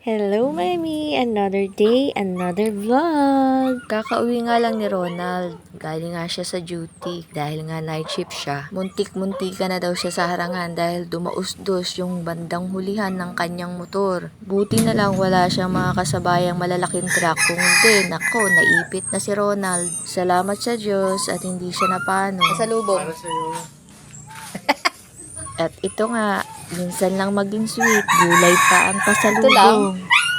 Hello, Mami! Another day, another vlog! Kakauwi nga lang ni Ronald. Galing nga siya sa duty. Dahil nga night shift siya. Muntik-muntika na daw siya sa harangan dahil dumausdos yung bandang hulihan ng kanyang motor. Buti na lang wala siyang mga kasabayang malalaking truck. Kung hindi, nako, naipit na si Ronald. Salamat sa Diyos at hindi siya napano. Pasalubong. At ito nga, minsan lang maging sweet, gulay pa ang pasalubong. Ito lang?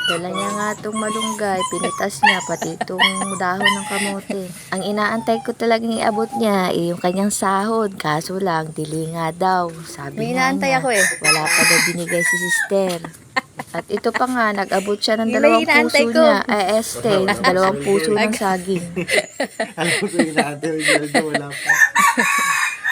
Dala niya nga itong malunggay, pinitas niya, pati itong dahon ng kamote. Ang inaantay ko talagang iabot niya, yung kanyang sahod. Kaso lang, dili nga daw. Sabi May nga inaantay niya, ako eh. wala pa daw binigay si sister. At ito pa nga, nag-abot siya ng May dalawang inaantay puso ko. niya. Dalawang puso ng saging. Alam ko yung inaantay mo, wala pa.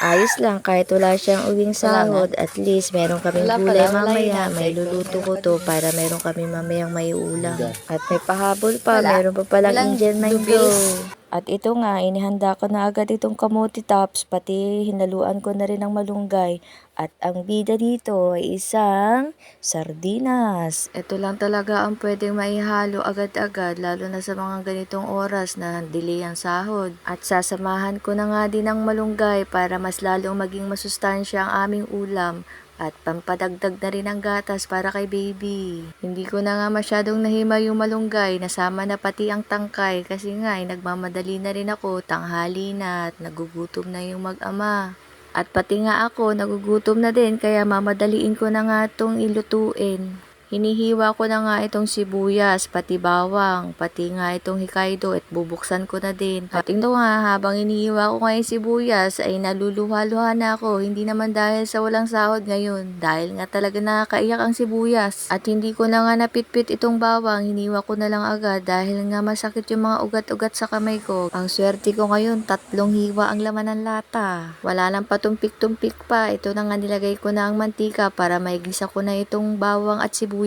Ayos lang, kahit wala siyang uwing sahod, at least meron kaming Wala gulay pala, wala mamaya. yun. May luluto ko to para meron kami mamayang may ulam. At may pahabol pa, Wala. meron pa palang Walang Indian mango. noodles. At ito nga, inihanda ko na agad itong kamote tops, pati hinaluan ko na rin ng malunggay. At ang bida dito ay isang sardinas. Ito lang talaga ang pwedeng maihalo agad-agad, lalo na sa mga ganitong oras na delay ang sahod. At sasamahan ko na nga din ng malunggay para mas lalong maging masustansya ang aming ulam. At pampadagdag na rin ang gatas para kay baby. Hindi ko na nga masyadong nahima yung malunggay, nasama na pati ang tangkay kasi nga nagmamadali na rin ako, tanghali na at nagugutom na yung mag-ama. At pati nga ako, nagugutom na din kaya mamadaliin ko na nga itong ilutuin. Hinihiwa ko na nga itong sibuyas, pati bawang, pati nga itong Hokkaido at bubuksan ko na din. At ito nga, habang hinihiwa ko nga yung sibuyas ay naluluha-luha na ako. Hindi naman dahil sa walang sahod ngayon, dahil nga talaga nakakaiyak ang sibuyas. At hindi ko na nga napitpit itong bawang, hiniwa ko na lang agad dahil nga masakit yung mga ugat-ugat sa kamay ko. Ang swerte ko ngayon, 3 hiwa ang laman ng lata. Wala lang patumpik-tumpik pa. Ito na nga nilagay ko na ang mantika para maigisa ko na itong bawang at sibuyas.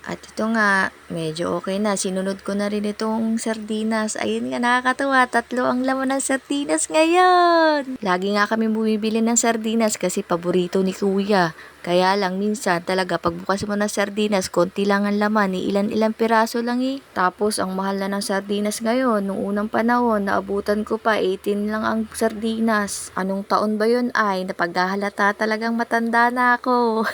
At ito nga, medyo okay na. Sinunod ko na rin itong sardinas. Ayun nga, nakakatawa. 3 ang laman ng sardinas ngayon. Lagi nga kami bumibili ng sardinas kasi paborito ni Kuya. Kaya lang, minsan talaga, pagbukas mo ng sardinas, konti lang ang laman. Ilan-ilang piraso lang eh. Tapos, ang mahal na ng sardinas ngayon. Nung unang panahon, naabutan ko pa, 18 lang ang sardinas. Anong taon ba yun ay? Napaghahalata talagang matanda na ako.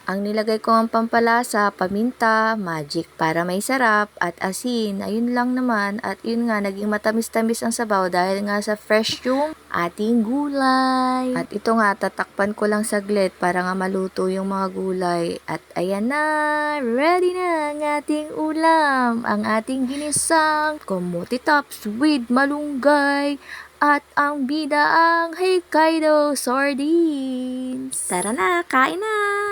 Ang nilagay ko ang pampalasa, paminta, magic para may sarap, at asin. Ayun lang naman. At yun nga, naging matamis-tamis ang sabaw dahil nga sa fresh yung ating gulay. At ito nga, tatakpan ko lang saglit para nga maluto yung mga gulay. At ayan na, ready na ang ating ulam. Ang ating ginisang kamote tops with malunggay. At ang bida ang Hokkaido sardines. Tara na, kain na!